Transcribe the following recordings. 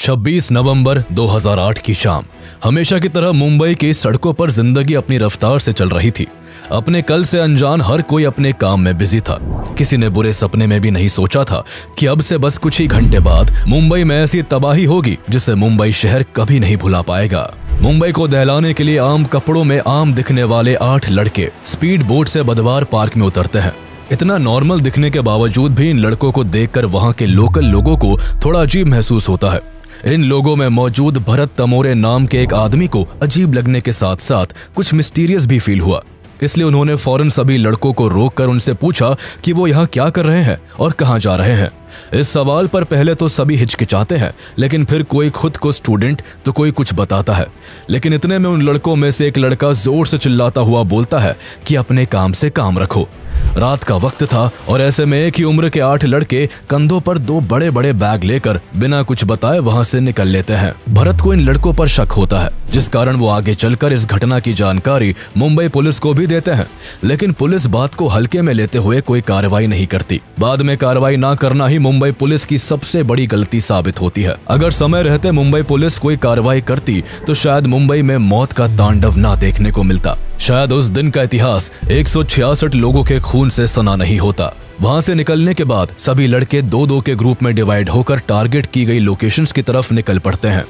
26 नवंबर 2008 की शाम हमेशा की तरह मुंबई की सड़कों पर जिंदगी अपनी रफ्तार से चल रही थी। अपने कल से अनजान हर कोई अपने काम में बिजी था। किसी ने बुरे सपने में भी नहीं सोचा था कि अब से बस कुछ ही घंटे बाद मुंबई में ऐसी तबाही होगी जिसे मुंबई शहर कभी नहीं भुला पाएगा। मुंबई को दहलाने के लिए आम कपड़ों में आम दिखने वाले 8 लड़के स्पीड बोट से बुधवार पार्क में उतरते हैं। इतना नॉर्मल दिखने के बावजूद भी इन लड़कों को देखकर वहां के लोकल लोगों को थोड़ा अजीब महसूस होता है। इन लोगों में मौजूद भरत तमोरे नाम के एक आदमी को अजीब लगने के साथ साथ कुछ मिस्टीरियस भी फील हुआ। इसलिए उन्होंने फौरन सभी लड़कों को रोककर उनसे पूछा कि वो यहाँ क्या कर रहे हैं और कहाँ जा रहे हैं। इस सवाल पर पहले तो सभी हिचकिचाते हैं, लेकिन फिर कोई खुद को स्टूडेंट तो कोई कुछ बताता है। लेकिन इतने में उन लड़कों में से एक लड़का जोर से चिल्लाता हुआ बोलता है कि अपने काम से काम रखो। रात का वक्त था और ऐसे में एक ही उम्र के 8 लड़के कंधों पर 2 बड़े बड़े बैग लेकर बिना कुछ बताए वहां से निकल लेते हैं। भरत को इन लड़कों पर शक होता है, जिस कारण वो आगे चलकर इस घटना की जानकारी मुंबई पुलिस को भी देते हैं। लेकिन पुलिस बात को हल्के में लेते हुए कोई कार्रवाई नहीं करती। बाद में कार्रवाई ना करना ही मुंबई पुलिस की सबसे बड़ी गलती साबित होती है। अगर समय रहते मुंबई पुलिस कोई कार्रवाई करती तो शायद मुंबई में मौत का तांडव ना देखने को मिलता। शायद उस दिन का इतिहास 166 लोगों के खून से सना नहीं होता। वहां से निकलने के बाद सभी लड़के 2-2 के ग्रुप में डिवाइड होकर टारगेट की गई लोकेशंस की तरफ निकल पड़ते हैं।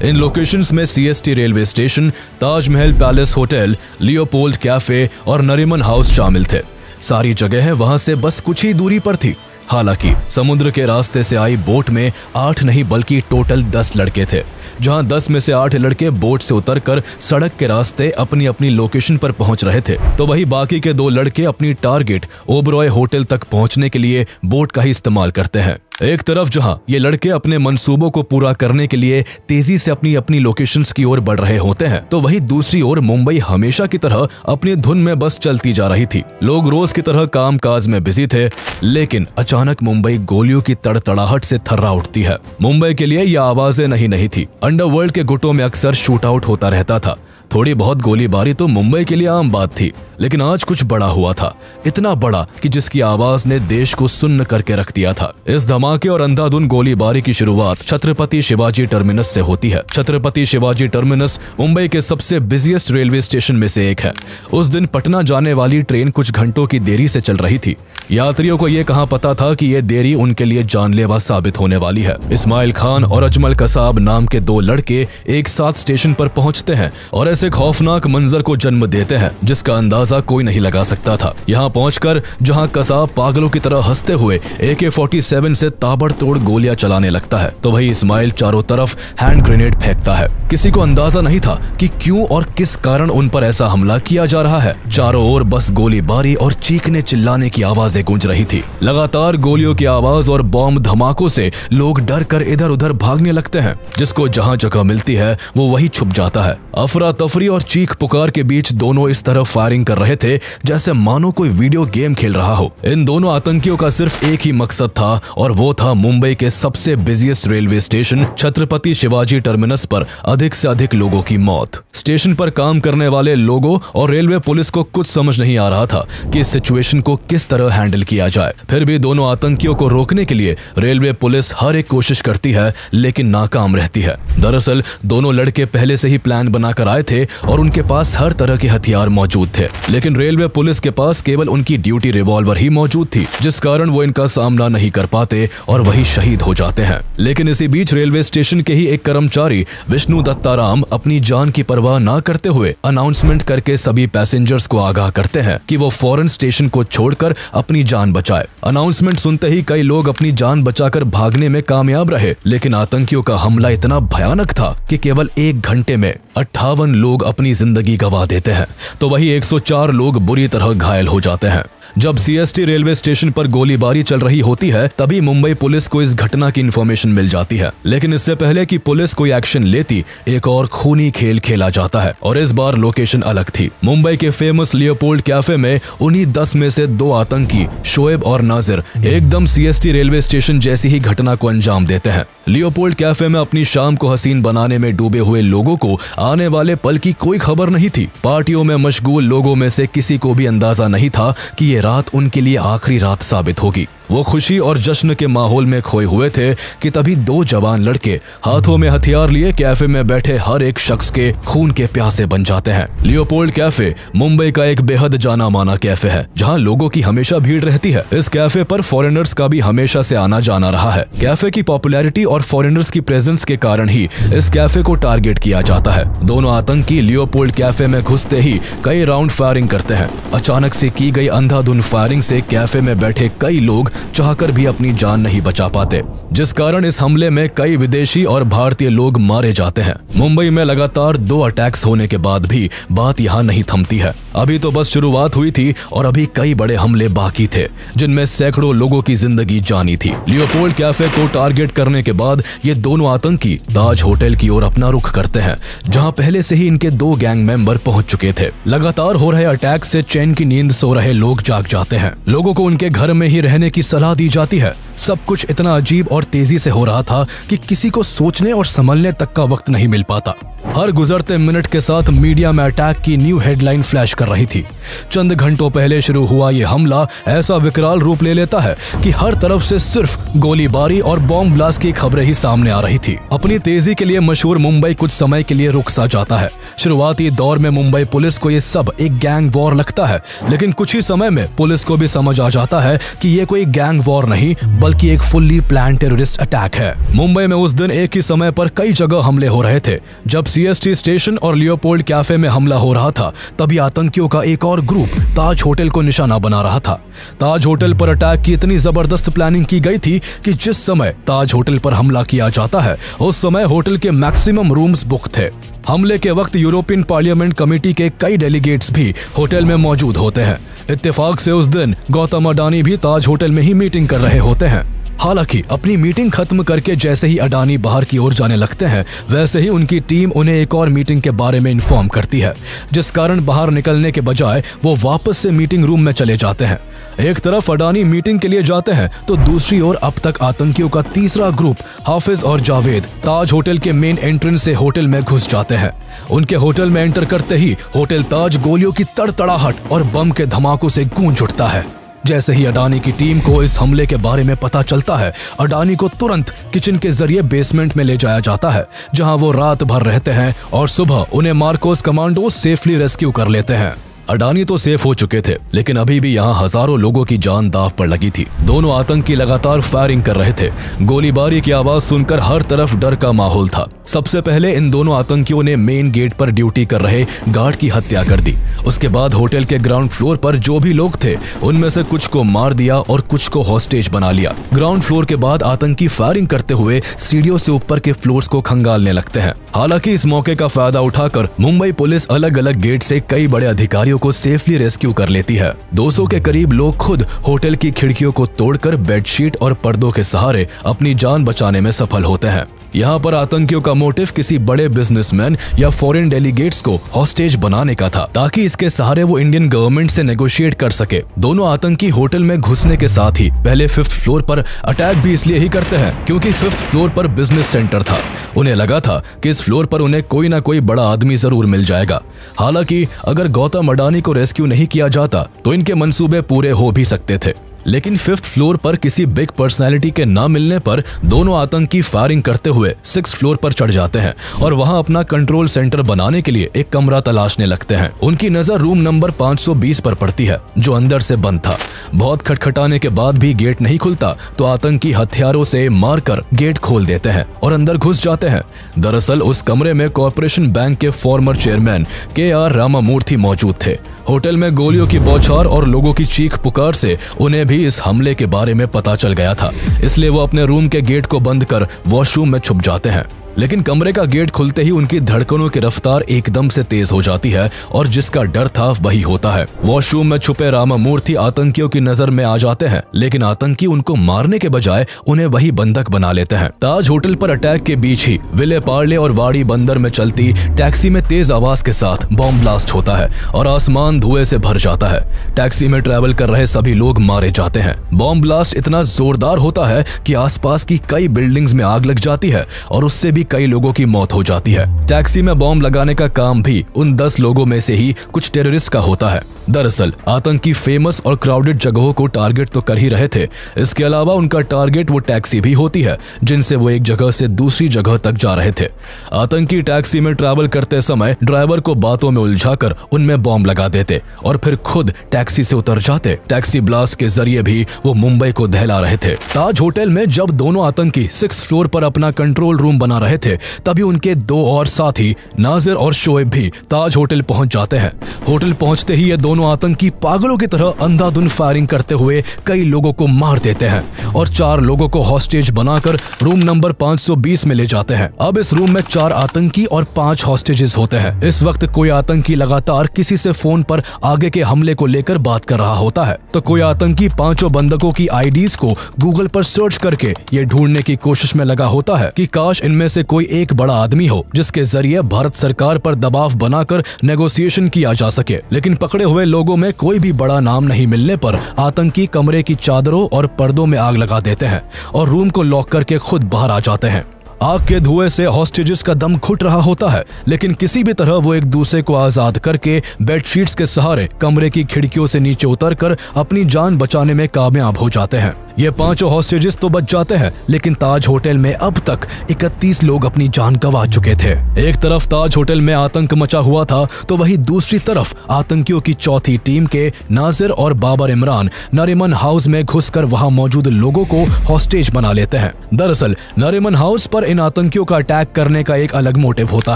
इन लोकेशंस में CST railway station, Taj Mahal palace hotel, Leopold cafe और नरीमन हाउस शामिल थे। सारी जगह वहां से बस कुछ ही दूरी पर थी। हालांकि समुद्र के रास्ते से आई बोट में 8 नहीं बल्कि टोटल 10 लड़के थे, जहां 10 में से 8 लड़के बोट से उतरकर सड़क के रास्ते अपनी अपनी लोकेशन पर पहुंच रहे थे, तो वही बाकी के 2 लड़के अपनी टारगेट ओबरॉय होटल तक पहुंचने के लिए बोट का ही इस्तेमाल करते हैं। एक तरफ जहां ये लड़के अपने मंसूबों को पूरा करने के लिए तेजी से अपनी अपनी लोकेशंस की ओर बढ़ रहे होते हैं, तो वही दूसरी ओर मुंबई हमेशा की तरह अपनी धुन में बस चलती जा रही थी। लोग रोज की तरह काम काज में बिजी थे, लेकिन अचानक मुंबई गोलियों की तड़तड़ाहट से थर्रा उठती है। मुंबई के लिए यह आवाजें नहीं थी। अंडरवर्ल्ड के गुटों में अक्सर शूट आउट होता रहता था। थोड़ी बहुत गोलीबारी तो मुंबई के लिए आम बात थी, लेकिन आज कुछ बड़ा हुआ था। इतना बड़ा कि जिसकी आवाज ने देश को सुन्न करके रख दिया था। इस धमाके और अंधाधुन गोलीबारी की शुरुआत छत्रपति शिवाजी टर्मिनस से होती है। छत्रपति शिवाजी टर्मिनस मुंबई के सबसे बिजिएस्ट रेलवे स्टेशन में से एक है। उस दिन पटना जाने वाली ट्रेन कुछ घंटों की देरी से चल रही थी। यात्रियों को यह कहां पता था कि यह देरी उनके लिए जानलेवा साबित होने वाली है। इस्माइल खान और अजमल कसाब नाम के 2 लड़के एक साथ स्टेशन पर पहुंचते हैं और ऐसे खौफनाक मंजर को जन्म देते हैं जिसका अंदाजा कोई नहीं लगा सकता था। यहाँ पहुंचकर जहां कसाब पागलों की तरह हंसते हुए AK-47 से ताबड़तोड़ गोलियां चलाने लगता है, तो वही इस्माइल चारों तरफ हैंड ग्रेनेड फेंकता है। किसी को अंदाजा नहीं था कि क्यों और किस कारण उन पर ऐसा हमला किया जा रहा है। चारों ओर बस गोलीबारी और चीखने चिल्लाने की आवाजें गूंज रही थी। लगातार गोलियों की आवाज और बॉम्ब धमाकों से लोग डर कर इधर उधर भागने लगते हैं। जिसको जहां जगह मिलती है वो वही छुप जाता है। अफरा तफरी और चीख पुकार के बीच दोनों इस तरह फायरिंग कर रहे थे जैसे मानो कोई वीडियो गेम खेल रहा हो। इन दोनों आतंकियों का सिर्फ एक ही मकसद था और वो था मुंबई के सबसे busiest railway station Chhatrapati Shivaji terminus पर अधिक से अधिक लोगों की मौत। स्टेशन पर काम करने वाले लोगों और रेलवे पुलिस को कुछ समझ नहीं आ रहा था कि इस सिचुएशन को किस तरह हैंडल किया जाए। फिर भी दोनों आतंकियों को रोकने के लिए रेलवे पुलिस हर एक कोशिश करती है, लेकिन नाकाम रहती है। दरअसल दोनों लड़के पहले से ही प्लान बनाकर आए थे और उनके पास हर तरह के हथियार मौजूद थे, लेकिन रेलवे पुलिस के पास केवल उनकी ड्यूटी रिवॉल्वर ही मौजूद थी, जिस कारण वो इनका सामना नहीं कर पाते और वही शहीद हो जाते हैं। लेकिन इसी बीच रेलवे स्टेशन के ही एक कर्मचारी विष्णु दत्ताराम अपनी जान की परवाह ना करते हुए अनाउंसमेंट करके सभी पैसेंजर्स को आगाह करते हैं कि वो फौरन स्टेशन को छोड़कर अपनी जान बचाए। अनाउंसमेंट सुनते ही कई लोग अपनी जान बचाकर भागने में कामयाब रहे, लेकिन आतंकियों का हमला इतना भयानक था कि केवल 1 घंटे में 58 लोग अपनी जिंदगी गंवा देते हैं, तो वही 104 लोग बुरी तरह घायल हो जाते हैं। जब सीएसटी रेलवे स्टेशन पर गोलीबारी चल रही होती है, तभी मुंबई पुलिस को इस घटना की इन्फॉर्मेशन मिल जाती है। लेकिन इससे पहले कि पुलिस कोई एक्शन लेती, एक और खूनी खेल खेला जाता है और इस बार लोकेशन अलग थी। मुंबई के फेमस लियोपोल्ड कैफे में उन्हीं 10 में से 2 आतंकी शोएब और नाजिर एकदम सीएसटी रेलवे स्टेशन जैसी ही घटना को अंजाम देते हैं। लियोपोल्ड कैफे में अपनी शाम को हसीन बनाने में डूबे हुए लोगों को आने वाले पल की कोई खबर नहीं थी। पार्टियों में मशगूल लोगों में से किसी को भी अंदाजा नहीं था कि ये रात उनके लिए आखिरी रात साबित होगी। वो खुशी और जश्न के माहौल में खोए हुए थे कि तभी दो जवान लड़के हाथों में हथियार लिए कैफे में बैठे हर एक शख्स के खून के प्यासे बन जाते हैं। लियोपोल्ड कैफे मुंबई का एक बेहद जाना माना कैफे है जहां लोगों की हमेशा भीड़ रहती है। इस कैफे पर फॉरेनर्स का भी हमेशा से आना जाना रहा है। कैफे की पॉपुलैरिटी और फॉरेनर्स की प्रेजेंस के कारण ही इस कैफे को टारगेट किया जाता है। दोनों आतंकी लियोपोल्ड कैफे में घुसते ही कई राउंड फायरिंग करते हैं। अचानक से की गई अंधाधुंध फायरिंग से कैफे में बैठे कई लोग चाहकर भी अपनी जान नहीं बचा पाते, जिस कारण इस हमले में कई विदेशी और भारतीय लोग मारे जाते हैं। मुंबई में लगातार 2 अटैक्स होने के बाद भी बात यहाँ नहीं थमती है। अभी तो बस शुरुआत हुई थी और अभी कई बड़े हमले बाकी थे जिनमें सैकड़ों लोगों की जिंदगी जानी थी। लियोपोल्ड कैफे को टारगेट करने के बाद ये दोनों आतंकी ताज होटल की ओर अपना रुख करते हैं, जहां पहले से ही इनके 2 गैंग मेंबर पहुंच चुके थे। लगातार हो रहे अटैक से चैन की नींद सो रहे लोग जाग जाते हैं। लोगों को उनके घर में ही रहने की सलाह दी जाती है। सब कुछ इतना अजीब और तेजी से हो रहा था कि किसी को सोचने और संभलने तक का वक्त नहीं मिल पाता। हर गुजरते मिनट के साथ मीडिया में अटैक की न्यू हेडलाइन फ्लैश कर रही थी। चंद घंटों पहले शुरू हुआ ये हमला ऐसा विकराल रूप ले लेता है कि हर तरफ से सिर्फ गोलीबारी और बॉम्ब ब्लास्ट की खबरें ही सामने आ रही थी। अपनी तेजी के लिए मशहूर मुंबई कुछ समय के लिए रुक सा जाता है। शुरुआती दौर में मुंबई पुलिस को ये सब एक गैंग वॉर लगता है, लेकिन कुछ ही समय में पुलिस को भी समझ आ जाता है कि ये कोई गैंग वॉर नहीं बल्कि एक फुल्ली प्लान टेररिस्ट अटैक है। मुंबई में उस दिन एक ही समय पर कई जगह हमले हो रहे थे। जब सीएसटी स्टेशन और लियोपोल्ड कैफे में हमला हो रहा था, तभी आतंकियों का एक और ग्रुप ताज होटल को निशाना बना रहा था। ताज होटल पर अटैक की इतनी जबरदस्त प्लानिंग की गई थी कि जिस समय ताज होटल पर हमला किया जाता है उस समय होटल के मैक्सिमम रूम्स बुक थे। हमले के वक्त यूरोपियन पार्लियामेंट कमेटी के कई डेलीगेट्स भी होटल में मौजूद होते हैं। इत्तेफाक से उस दिन गौतम अडानी भी ताज होटल में ही मीटिंग कर रहे होते हैं। हालांकि अपनी मीटिंग खत्म करके जैसे ही अडानी बाहर की ओर जाने लगते हैं, वैसे ही उनकी टीम उन्हें एक और मीटिंग के बारे में इन्फॉर्म करती है, जिस कारण बाहर निकलने के बजाय वो वापस से मीटिंग रूम में चले जाते हैं। एक तरफ अडानी मीटिंग के लिए जाते हैं तो दूसरी ओर अब तक आतंकियों का तीसरा ग्रुप हाफिज और जावेद ताज होटल के मेन एंट्रेंस से होटल में घुस जाते हैं। उनके होटल में एंटर करते ही होटल ताज गोलियों की तड़तड़ाहट और बम के धमाकों से गूंज उठता है। जैसे ही अडानी की टीम को इस हमले के बारे में पता चलता है, अडानी को तुरंत किचन के जरिए बेसमेंट में ले जाया जाता है, जहां वो रात भर रहते हैं और सुबह उन्हें मार्कोस कमांडो सेफली रेस्क्यू कर लेते हैं। अडानी तो सेफ हो चुके थे, लेकिन अभी भी यहाँ हजारों लोगों की जान दांव पर लगी थी। दोनों आतंकी लगातार फायरिंग कर रहे थे। गोलीबारी की आवाज सुनकर हर तरफ डर का माहौल था। सबसे पहले इन दोनों आतंकियों ने मेन गेट पर ड्यूटी कर रहे गार्ड की हत्या कर दी। उसके बाद होटल के ग्राउंड फ्लोर पर जो भी लोग थे उनमें से कुछ को मार दिया और कुछ को हॉस्टेज बना लिया। ग्राउंड फ्लोर के बाद आतंकी फायरिंग करते हुए सीढ़ियों से ऊपर के फ्लोर्स को खंगालने लगते हैं। हालांकि इस मौके का फायदा उठाकर मुंबई पुलिस अलग अलग गेट से कई बड़े अधिकारियों को सेफली रेस्क्यू कर लेती है। 200 के करीब लोग खुद होटल की खिड़कियों को तोड़कर बेडशीट और पर्दों के सहारे अपनी जान बचाने में सफल होते हैं। यहाँ पर आतंकियों का मोटिव किसी बड़े बिजनेसमैन या फॉरेन डेलीगेट्स को हॉस्टेज बनाने का था, ताकि इसके सहारे वो इंडियन गवर्नमेंट से नेगोशिएट कर सके। दोनों आतंकी होटल में घुसने के साथ ही पहले 5th फ्लोर पर अटैक भी इसलिए ही करते हैं क्योंकि 5th फ्लोर पर बिजनेस सेंटर था। उन्हें लगा था कि इस फ्लोर पर उन्हें कोई ना कोई बड़ा आदमी जरूर मिल जाएगा। हालांकि अगर गौतम अडानी को रेस्क्यू नहीं किया जाता तो इनके मंसूबे पूरे हो भी सकते थे। लेकिन 5th फ्लोर पर किसी बिग पर्सनैलिटी के ना मिलने पर दोनों आतंकी फायरिंग करते हुए 6th फ्लोर पर चढ़ जाते हैं और वहां अपना कंट्रोल सेंटर बनाने के लिए एक कमरा तलाशने लगते हैं। उनकी नजर रूम नंबर 520 पर पड़ती है, जो अंदर से बंद था। बहुत खटखटाने के बाद भी गेट नहीं खुलता तो आतंकी हथियारों से मारकर गेट खोल देते हैं और अंदर घुस जाते हैं। दरअसल उस कमरे में कॉर्पोरेशन बैंक के फॉर्मर चेयरमैन KR रामामूर्ति मौजूद थे। होटल में गोलियों की बौछार और लोगों की चीख पुकार से उन्हें भी इस हमले के बारे में पता चल गया था, इसलिए वो अपने रूम के गेट को बंद कर वॉशरूम में छुप जाते हैं। लेकिन कमरे का गेट खुलते ही उनकी धड़कनों की रफ्तार एकदम से तेज हो जाती है और जिसका डर था वही होता है। वॉशरूम में छुपे रामामूर्ति आतंकियों की नजर में आ जाते हैं, लेकिन आतंकी उनको मारने के बजाय उन्हें वही बंधक बना लेते हैं। ताज होटल पर अटैक के बीच ही विले पार्ले और वाड़ी बंदर में चलती टैक्सी में तेज आवाज के साथ बॉम्ब ब्लास्ट होता है और आसमान धुएं से भर जाता है। टैक्सी में ट्रैवल कर रहे सभी लोग मारे जाते हैं। बॉम्ब ब्लास्ट इतना जोरदार होता है कि आसपास की कई बिल्डिंग्स में आग लग जाती है और उससे भी कई लोगों की मौत हो जाती है। टैक्सी में बॉम्ब लगाने का काम भी उन 10 लोगों में से ही कुछ टेररिस्ट का होता है। दरअसल आतंकी फेमस और क्राउडेड जगहों को टारगेट तो कर ही रहे थे, इसके अलावा उनका टारगेट वो टैक्सी भी होती है जिनसे वो एक जगह से दूसरी जगह तक जा रहे थे। आतंकी टैक्सी में ट्रैवल करते समय ड्राइवर को बातों में उलझाकर उनमें बॉम्ब लगा देते और फिर खुद टैक्सी से उतर जाते। टैक्सी ब्लास्ट के जरिए भी वो मुंबई को दहला रहे थे। ताज होटल में जब दोनों आतंकी 6th फ्लोर पर अपना कंट्रोल रूम बना रहे थे, तभी उनके 2 और साथी नाजिर और शोएब भी ताज होटल पहुंच जाते हैं। होटल पहुंचते ही ये दोनों आतंकी पागलों की तरह अंधाधुंध फायरिंग करते हुए कई लोगों को मार देते हैं और 4 लोगों को हॉस्टेज बनाकर रूम नंबर 520 में ले जाते हैं। अब इस रूम में 4 आतंकी और 5 हॉस्टेजेस होते हैं। इस वक्त कोई आतंकी लगातार किसी से फोन पर आगे के हमले को लेकर बात कर रहा होता है, तो कोई आतंकी 5 बंधकों की आईडीज को गूगल पर सर्च करके ये ढूंढने की कोशिश में लगा होता है कि काश इनमें से कोई एक बड़ा आदमी हो जिसके जरिए भारत सरकार पर दबाव बनाकर नेगोशिएशन किया जा सके। लेकिन पकड़े हुए लोगों में कोई भी बड़ा नाम नहीं मिलने पर आतंकी कमरे की चादरों और पर्दों में आग लगा देते हैं और रूम को लॉक करके खुद बाहर आ जाते हैं। आग के धुएं से हॉस्टेजेस का दम घुट रहा होता है, लेकिन किसी भी तरह वो एक दूसरे को आजाद करके बेडशीट्स के सहारे कमरे की खिड़कियों से नीचे उतरकर अपनी जान बचाने में कामयाब हो जाते हैं। ये 5 हॉस्टेजेस तो बच जाते हैं, लेकिन ताज होटल में अब तक 31 लोग अपनी जान गंवा चुके थे। एक तरफ ताज होटल में आतंक मचा हुआ था, तो वहीं दूसरी तरफ आतंकियों की चौथी टीम के नाजिर और बाबर इमरान नरीमन हाउस में घुसकर वहां मौजूद लोगों को हॉस्टेज बना लेते हैं। दरअसल नरीमन हाउस पर इन आतंकियों का अटैक करने का एक अलग मोटिव होता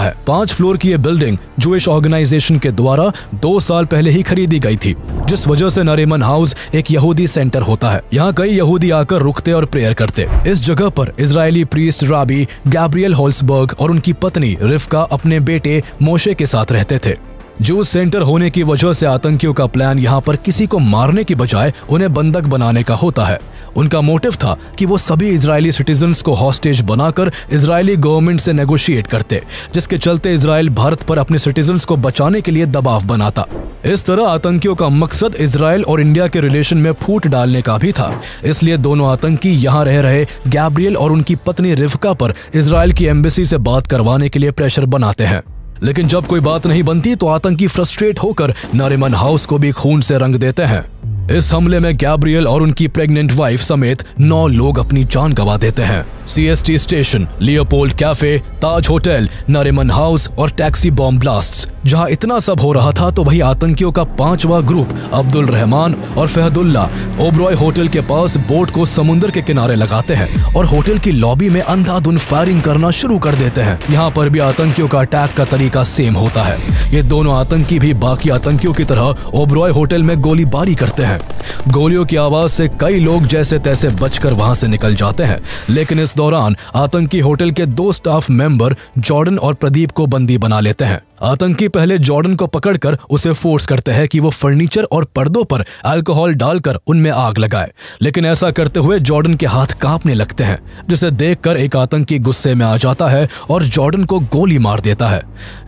है। 5 फ्लोर की ये बिल्डिंग जूइश ऑर्गेनाइजेशन के द्वारा 2 साल पहले ही खरीदी गई थी, जिस वजह से नरीमन हाउस एक यहूदी सेंटर होता है। यहाँ कई यहूदी आकर रुकते और प्रेयर करते। इस जगह पर इजरायली प्रीस्ट राबी गैब्रियल होल्सबर्ग और उनकी पत्नी रिफ्का अपने बेटे मोशे के साथ रहते थे। जूस सेंटर होने की वजह से आतंकियों का प्लान यहाँ पर किसी को मारने की बजाय उन्हें बंधक बनाने का होता है। उनका मोटिव था कि वो सभी इजरायली सिटीजन्स को हॉस्टेज बनाकर इजरायली गवर्नमेंट से नेगोशिएट करते, जिसके चलते इजराइल भारत पर अपने सिटीजन्स को बचाने के लिए दबाव बनाता। इस तरह आतंकियों का मकसद इजराइल और इंडिया के रिलेशन में फूट डालने का भी था। इसलिए दोनों आतंकी यहाँ रह रहे गैब्रियल और उनकी पत्नी रिफ्का पर इजराइल की एम्बेसी से बात करवाने के लिए प्रेशर बनाते हैं। लेकिन जब कोई बात नहीं बनती तो आतंकी फ्रस्ट्रेट होकर नरीमन हाउस को भी खून से रंग देते हैं। इस हमले में गैब्रियल और उनकी प्रेग्नेंट वाइफ समेत 9 लोग अपनी जान गंवा देते हैं। CST स्टेशन, लियोपोल्ड कैफे, ताज होटल, नरीमन हाउस और टैक्सी बॉम्ब ब्लास्ट्स। जहां इतना सब हो रहा था तो वही आतंकियों का 5वां ग्रुप अब्दुल रहमान और फहदुल्ला ओबरॉय होटल के पास बोट को समुद्र के किनारे लगाते हैं और होटल की लॉबी में अंधाधुंध फायरिंग करना शुरू कर देते हैं। यहाँ पर भी आतंकियों का अटैक का तरीका सेम होता है। ये दोनों आतंकी भी बाकी आतंकियों की तरह ओबरॉय होटल में गोलीबारी करते हैं। गोलियों की आवाज से कई लोग जैसे तैसे बचकर वहां से निकल जाते हैं, लेकिन इस दौरान आतंकी होटल के 2 स्टाफ मेंबर जॉर्डन और प्रदीप को बंदी बना लेते हैं। आतंकी पहले जॉर्डन को पकड़कर उसे फोर्स करते हैं कि वो फर्नीचर और पर्दों पर अल्कोहल डालकर उनमें आग लगाए, लेकिन ऐसा करते हुए जॉर्डन के हाथ कांपने लगते हैं, जिसे देखकर एक आतंकी गुस्से में आ जाता है और जॉर्डन को गोली मार देता है।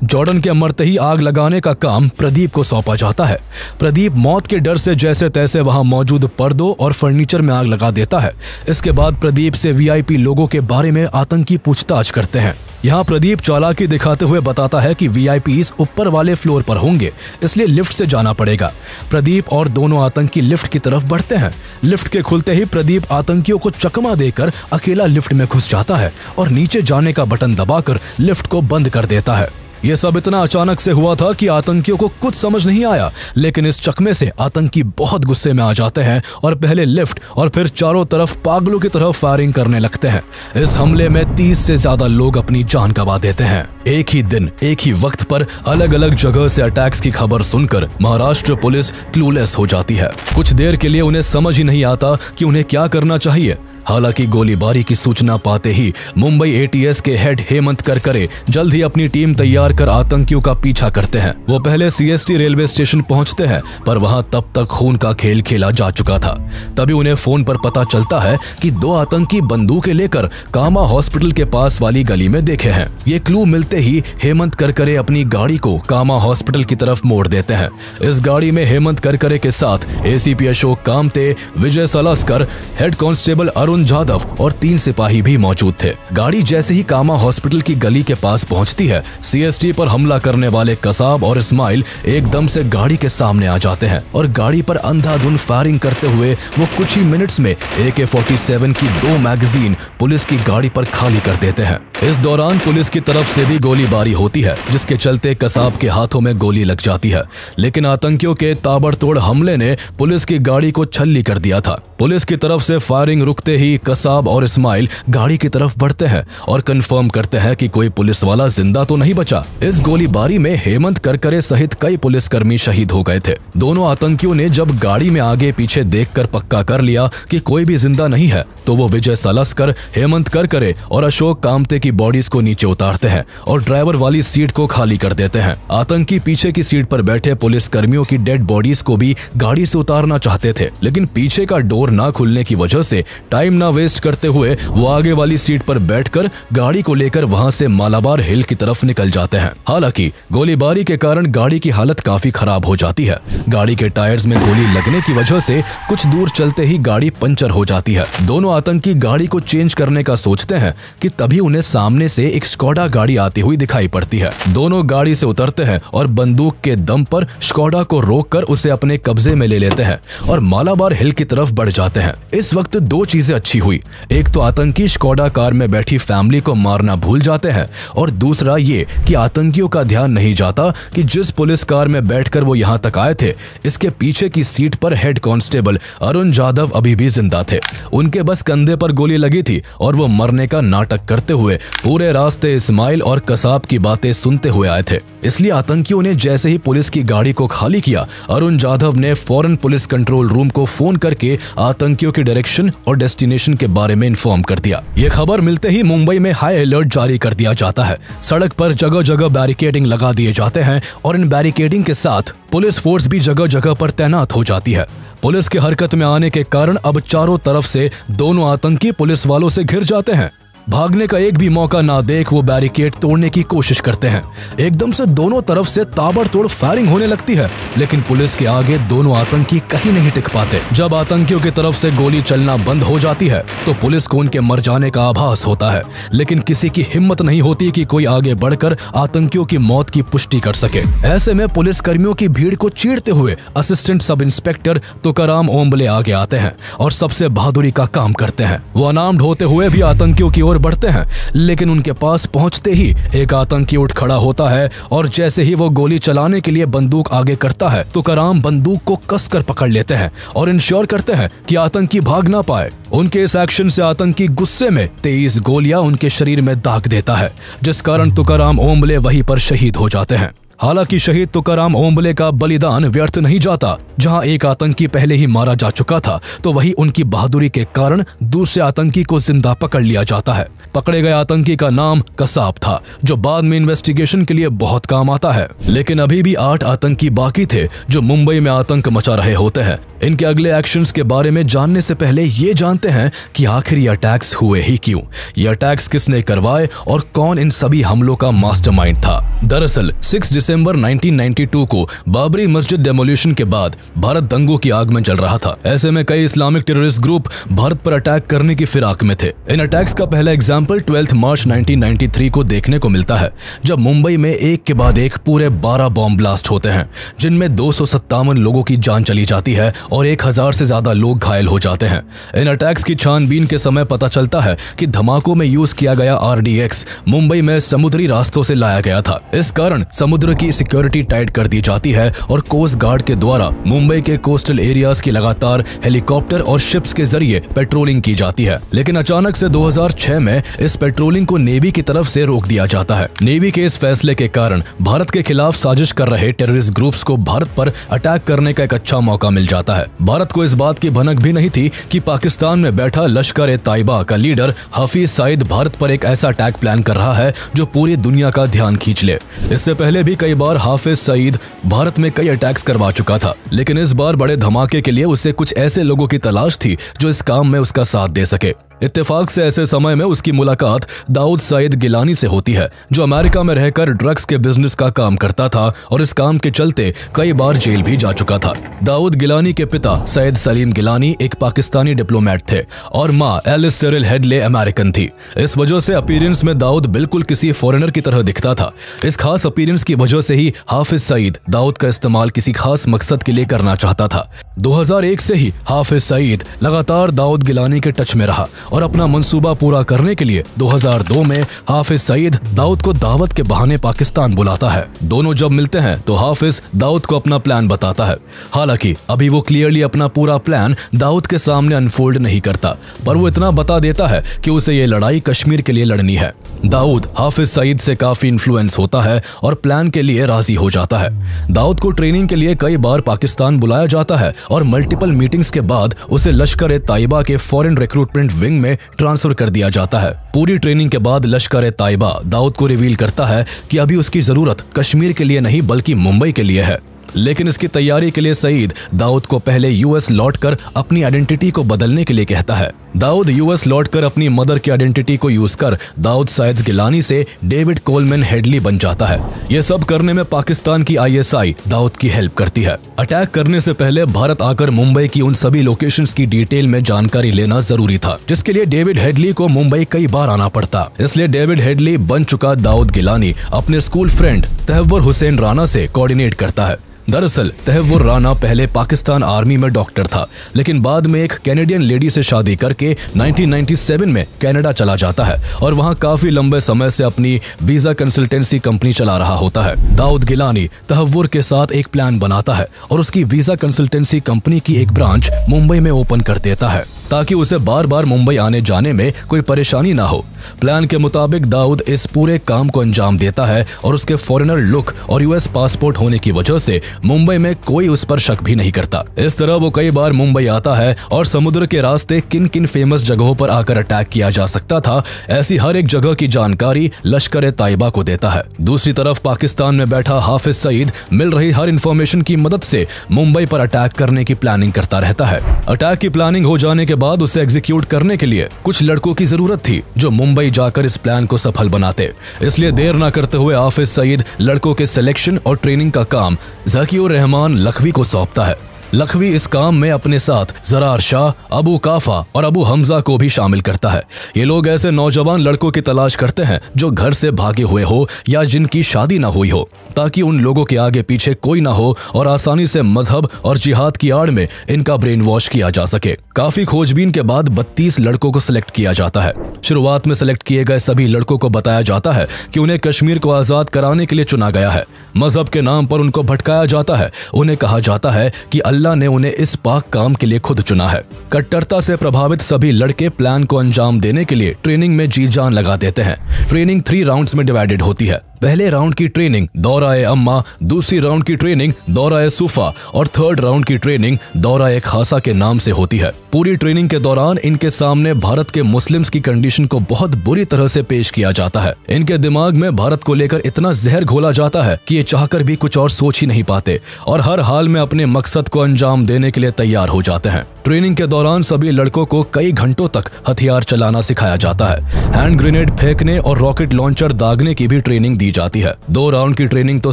जॉर्डन के मरते ही आग लगाने का काम प्रदीप को सौंपा जाता है। प्रदीप मौत के डर से जैसे तैसे वहां मौजूद पर्दों और फर्नीचर में आग लगा देता है। इसके बाद प्रदीप से VIP लोगों के बारे में आतंकी पूछताछ करते हैं। यहाँ प्रदीप चालाकी दिखाते हुए बताता है कि VIPs ऊपर वाले फ्लोर पर होंगे, इसलिए लिफ्ट से जाना पड़ेगा। प्रदीप और दोनों आतंकी लिफ्ट की तरफ बढ़ते हैं। लिफ्ट के खुलते ही प्रदीप आतंकियों को चकमा देकर अकेला लिफ्ट में घुस जाता है और नीचे जाने का बटन दबाकर लिफ्ट को बंद कर देता है। ये सब इतना अचानक से हुआ था कि आतंकियों को कुछ समझ नहीं आया, लेकिन इस चकमे से आतंकी बहुत गुस्से में आ जाते हैं और पहले लिफ्ट और फिर चारों तरफ पागलों की तरह फायरिंग करने लगते हैं। इस हमले में 30 से ज्यादा लोग अपनी जान गंवा देते हैं। एक ही दिन एक ही वक्त पर अलग अलग जगह से अटैक्स की खबर सुनकर महाराष्ट्र पुलिस क्लूलेस हो जाती है। कुछ देर के लिए उन्हें समझ ही नहीं आता कि उन्हें क्या करना चाहिए। हालांकि गोलीबारी की सूचना पाते ही मुंबई ATS के हेड हेमंत करकरे जल्द ही अपनी टीम तैयार कर आतंकियों का पीछा करते हैं। वो पहले CST रेलवे स्टेशन पहुंचते हैं, पर वहां तब तक खून का खेल खेला जा चुका था। तभी उन्हें फोन पर पता चलता है कि 2 आतंकी बंदूकें लेकर कामा हॉस्पिटल के पास वाली गली में देखे हैं। ये क्लू मिलते ही हेमंत करकरे अपनी गाड़ी को कामा हॉस्पिटल की तरफ मोड़ देते हैं। इस गाड़ी में हेमंत करकरे के साथ ACP अशोक कामते, विजय सलास्कर, हेड कांस्टेबल अरुण अरुण जाधव और 3 सिपाही भी मौजूद थे। गाड़ी जैसे ही कामा हॉस्पिटल की गली के पास पहुंचती है, CST पर हमला करने वाले कसाब और इस्माइल एकदम से गाड़ी के सामने आ जाते हैं और गाड़ी पर अंधाधुंध फायरिंग करते हुए वो कुछ ही मिनट्स में AK-47 की 2 मैगजीन पुलिस की गाड़ी पर खाली कर देते हैं। इस दौरान पुलिस की तरफ से भी गोलीबारी होती है, जिसके चलते कसाब के हाथों में गोली लग जाती है, लेकिन आतंकियों के ताबड़तोड़ हमले ने पुलिस की गाड़ी को छल्ली कर दिया था। पुलिस की तरफ से फायरिंग रुकते ही कसाब और इस्माइल गाड़ी की तरफ बढ़ते हैं और कंफर्म करते हैं कि कोई पुलिस वाला जिंदा तो नहीं बचा। इस गोलीबारी में हेमंत करकरे सहित कई पुलिसकर्मी शहीद हो गए थे। दोनों आतंकियों ने जब गाड़ी में आगे पीछे देखकर पक्का कर लिया कि कोई भी जिंदा नहीं है, तो वो विजय सलस्कर, हेमंत करकरे और अशोक कामते की बॉडीज को नीचे उतारते हैं और ड्राइवर वाली सीट को खाली कर देते हैं। आतंकी पीछे की सीट पर बैठे पुलिसकर्मियों की डेड बॉडीज को भी गाड़ी से उतारना चाहते थे, लेकिन पीछे का डोर ना खुलने की वजह से टाइम ना वेस्ट करते हुए वो आगे वाली सीट पर बैठकर गाड़ी को लेकर वहां से मालाबार हिल की तरफ निकल जाते हैं। हालांकि गोलीबारी के कारण गाड़ी की हालत काफी खराब हो जाती है। गाड़ी के टायर्स में गोली लगने की वजह से कुछ दूर चलते ही गाड़ी पंचर हो जाती है। दोनों आतंकी गाड़ी को चेंज करने का सोचते हैं कि तभी उन्हें सामने से एक स्कोडा गाड़ी आती हुई दिखाई पड़ती है। दोनों गाड़ी से उतरते हैं और बंदूक के दम पर स्कोडा को रोककर उसे अपने कब्जे में ले लेते हैं और मालाबार हिल की तरफ बढ़ जाते हैं। इस वक्त 2 चीजें अच्छी हुई। एक तो आतंकी स्कोडा कार में बैठी फैमिली को मारना भूल जाते हैं और दूसरा ये कि आतंकियों का ध्यान नहीं जाता कि जिस पुलिस कार में बैठकर वो यहाँ तक आए थे, इसके पीछे की सीट पर हेड कांस्टेबल अरुण जाधव अभी भी जिंदा थे। उनके बस कंधे पर गोली लगी थी और वो मरने का नाटक करते हुए पूरे रास्ते इस्माइल और कसाब की बातें सुनते हुए आए थे। इसलिए आतंकियों ने जैसे ही पुलिस की गाड़ी को खाली किया, अरुण जाधव ने फौरन पुलिस कंट्रोल रूम को फोन करके आतंकियों की डायरेक्शन और डेस्टिनेशन के बारे में इन्फॉर्म कर दिया। ये खबर मिलते ही मुंबई में हाई अलर्ट जारी कर दिया जाता है। सड़क पर जगह जगह बैरिकेडिंग लगा दिए जाते हैं और इन बैरिकेडिंग के साथ पुलिस फोर्स भी जगह जगह पर तैनात हो जाती है। पुलिस के हरकत में आने के कारण अब चारों तरफ से दोनों आतंकी पुलिस वालों से घिर जाते हैं। भागने का एक भी मौका ना देख वो बैरिकेड तोड़ने की कोशिश करते हैं। एकदम से दोनों तरफ से ताबड़तोड़ फायरिंग होने लगती है, लेकिन पुलिस के आगे दोनों आतंकी कहीं नहीं टिक पाते। जब आतंकियों की तरफ से गोली चलना बंद हो जाती है तो पुलिस को उनके मर जाने का आभास होता है, लेकिन किसी की हिम्मत नहीं होती कि कोई आगे बढ़कर आतंकियों की मौत की पुष्टि कर सके। ऐसे में पुलिस कर्मियों की भीड़ को चीरते हुए assistant sub inspector Tukaram Omble आगे आते हैं और सबसे बहादुरी का काम करते हैं। वो अनार्म्ड होते हुए भी आतंकियों की ओर बढ़ते हैं, लेकिन उनके पास पहुंचते ही एक आतंकी उठ खड़ा होता है और जैसे ही वो गोली चलाने के लिए बंदूक आगे करता है, तुकाराम बंदूक को कसकर पकड़ लेते हैं और इंश्योर करते हैं कि आतंकी भाग ना पाए। उनके इस एक्शन से आतंकी गुस्से में 23 गोलियां उनके शरीर में दाग देता है, जिस कारण तुकाराम ओम्बले वहीं पर शहीद हो जाते हैं। हालांकि शहीद तुकाराम ओम्बले का बलिदान व्यर्थ नहीं जाता। जहां एक आतंकी पहले ही मारा जा चुका था, तो वहीं उनकी बहादुरी के कारण दूसरे आतंकी को जिंदा पकड़ लिया जाता है। पकड़े गए आतंकी का नाम कसाब था, जो बाद में इन्वेस्टिगेशन के लिए बहुत काम आता है। लेकिन अभी भी 8 आतंकी बाकी थे जो मुंबई में आतंक मचा रहे होते हैं। इनके अगले एक्शंस के बारे में जानने से पहले ये जानते हैं कि आखिर ये अटैक्स हुए ही क्यों, ये अटैक्स किसने करवाए और कौन इन सभी हमलों का मास्टरमाइंड था। दरअसल 6 दिसंबर 1992 को बाबरी मस्जिद डेमोलिशन के बाद भारत दंगों की आग में चल रहा था। ऐसे में कई इस्लामिक टेररिस्ट ग्रुप भारत पर अटैक करने की फिराक में थे। इन अटैक्स का पहला एग्जाम्पल 12 मार्च 1993 को देखने को मिलता है, जब मुंबई में एक के बाद एक पूरे 12 बॉम्ब ब्लास्ट होते हैं, जिनमें 257 लोगों की जान चली जाती है और 1000 से ज्यादा लोग घायल हो जाते हैं। इन अटैक्स की छानबीन के समय पता चलता है कि धमाकों में यूज किया गया RDX मुंबई में समुद्री रास्तों से लाया गया था। इस कारण समुद्र की सिक्योरिटी टाइट कर दी जाती है और कोस्ट गार्ड के द्वारा मुंबई के कोस्टल एरियाज की लगातार हेलीकॉप्टर और शिप्स के जरिए पेट्रोलिंग की जाती है। लेकिन अचानक से 2006 में इस पेट्रोलिंग को नेवी की तरफ से रोक दिया जाता है। नेवी के इस फैसले के कारण भारत के खिलाफ साजिश कर रहे टेररिस्ट ग्रुप्स को भारत पर अटैक करने का एक अच्छा मौका मिल जाता है। भारत को इस बात की भनक भी नहीं थी कि पाकिस्तान में बैठा लश्कर-ए-तैयबा का लीडर हाफिज सईद भारत पर एक ऐसा अटैक प्लान कर रहा है जो पूरी दुनिया का ध्यान खींच ले। इससे पहले भी कई बार हाफिज सईद भारत में कई अटैक्स करवा चुका था, लेकिन इस बार बड़े धमाके के लिए उसे कुछ ऐसे लोगों की तलाश थी जो इस काम में उसका साथ दे सके। इत्तेफाक से ऐसे समय में उसकी मुलाकात दाऊद सईद गिलानी से होती है, जो अमेरिका में रहकर ड्रग्स के बिजनेस का काम करता था और इस काम के चलते कई बार जेल भी जा चुका था। दाऊद गिलानी के पिता सैयद सलीम गिलानी एक पाकिस्तानी डिप्लोमेट थे और मां एलिस सिरिल हेडले अमेरिकन थी। इस वजह से अपीयरेंस में दाऊद बिल्कुल किसी फॉरेनर की तरह दिखता था। इस खास अपीयरेंस की वजह से ही हाफिज सईद दाऊद का इस्तेमाल किसी खास मकसद के लिए करना चाहता था। 2001 से ही हाफिज सईद लगातार दाऊद गिलानी के टच में रहा और अपना मंसूबा पूरा करने के लिए 2002 में हाफिज सईद दाऊद को दावत के बहाने पाकिस्तान बुलाता है। दोनों जब मिलते हैं तो हाफिज दाऊद को अपना प्लान बताता है। हालांकि अभी वो क्लियरली अपना पूरा प्लान दाऊद के सामने अनफोल्ड नहीं करता, पर वो इतना बता देता है कि उसे ये लड़ाई कश्मीर के लिए लड़नी है। दाऊद हाफिज सईद से काफी इन्फ्लुएंस होता है और प्लान के लिए राजी हो जाता है। दाऊद को ट्रेनिंग के लिए कई बार पाकिस्तान बुलाया जाता है और मल्टीपल मीटिंग्स के बाद उसे लश्कर ए ताइबा के फॉरेन रिक्रूटमेंट विंग में ट्रांसफर कर दिया जाता है। पूरी ट्रेनिंग के बाद लश्कर ए ताइबा दाऊद को रिवील करता है कि अभी उसकी जरूरत कश्मीर के लिए नहीं बल्कि मुंबई के लिए है। लेकिन इसकी तैयारी के लिए सईद दाऊद को पहले यूएस लौटकर अपनी आइडेंटिटी को बदलने के लिए कहता है। दाऊद यूएस लौटकर अपनी मदर की आइडेंटिटी को यूज कर दाऊद सईद गिलानी से डेविड कोलमैन हेडली बन जाता है। यह सब करने में पाकिस्तान की आईएसआई दाऊद की हेल्प करती है। अटैक करने से पहले भारत आकर मुंबई की उन सभी लोकेशंस की डिटेल में जानकारी लेना जरूरी था, जिसके लिए डेविड हेडली को मुंबई कई बार आना पड़ता। इसलिए डेविड हेडली बन चुका दाऊद गिलानी अपने स्कूल फ्रेंड तहव्वुर हुसैन राना से कोऑर्डिनेट करता है। दरअसल तहव्वुर राना पहले पाकिस्तान आर्मी में डॉक्टर था, लेकिन बाद में एक कैनेडियन लेडी से शादी करके 1997 में कनाडा चला जाता है और वहां काफी लंबे समय से अपनी वीजा कंसल्टेंसी कंपनी चला रहा होता है। दाऊद गिलानी तहव्वुर के साथ एक प्लान बनाता है और उसकी वीजा कंसल्टेंसी कंपनी की एक ब्रांच मुंबई में ओपन कर देता है ताकि उसे बार बार मुंबई आने जाने में कोई परेशानी ना हो। प्लान के मुताबिक दाऊद इस पूरे काम को अंजाम देता है और उसके फॉरेनर लुक और यूएस पासपोर्ट होने की वजह से मुंबई में कोई उस पर शक भी नहीं करता। इस तरह वो कई बार मुंबई आता है और समुद्र के रास्ते किन किन फेमस जगहों पर आकर अटैक किया जा सकता था, ऐसी हर एक जगह की जानकारी लश्कर ए ताइबा को देता है। दूसरी तरफ पाकिस्तान में बैठा हाफिज सईद मिल रही हर इंफॉर्मेशन की मदद से मुंबई पर अटैक करने की प्लानिंग करता रहता है। अटैक की प्लानिंग हो जाने के बाद उसे एग्जीक्यूट करने के लिए कुछ लड़कों की जरूरत थी जो मुंबई जाकर इस प्लान को सफल बनाते। इसलिए देर न करते हुए हाफिज सईद लड़कों के सिलेक्शन और ट्रेनिंग का काम ज़कीउर रहमान लखवी को सौंपता है। लखवी इस काम में अपने साथ जरार शाह, अबू काफा और अबू हमजा को भी शामिल करता है। ये लोग ऐसे नौजवान लड़कों की तलाश करते हैं जो घर से भागे हुए हो या जिनकी शादी ना हुई हो, ताकि उन लोगों के आगे पीछे कोई ना हो और आसानी से मजहब और जिहाद की आड़ में इनका ब्रेन वॉश किया जा सके। काफी खोजबीन के बाद 32 लड़कों को सिलेक्ट किया जाता है। शुरुआत में सिलेक्ट किए गए सभी लड़कों को बताया जाता है कि उन्हें कश्मीर को आजाद कराने के लिए चुना गया है। मजहब के नाम पर उनको भटकाया जाता है। उन्हें कहा जाता है कि अल्लाह ने उन्हें इस पाक काम के लिए खुद चुना है। कट्टरता से प्रभावित सभी लड़के प्लान को अंजाम देने के लिए ट्रेनिंग में जी जान लगा देते हैं। ट्रेनिंग 3 राउंड्स में डिवाइडेड होती है। पहले राउंड की ट्रेनिंग दौरा-ए अम्मा, दूसरी राउंड की ट्रेनिंग दौरा-ए सुफा और थर्ड राउंड की ट्रेनिंग दौरा-ए खासा के नाम से होती है। पूरी ट्रेनिंग के दौरान इनके सामने भारत के मुस्लिम्स की कंडीशन को बहुत बुरी तरह से पेश किया जाता है। इनके दिमाग में भारत को लेकर इतना जहर घोला जाता है कि ये चाहकर भी कुछ और सोच ही नहीं पाते और हर हाल में अपने मकसद को अंजाम देने के लिए तैयार हो जाते हैं। ट्रेनिंग के दौरान सभी लड़कों को कई घंटों तक हथियार चलाना सिखाया जाता है। हैंड ग्रेनेड फेंकने और रॉकेट लॉन्चर दागने की भी ट्रेनिंग दी जाती है। 2 राउंड की ट्रेनिंग तो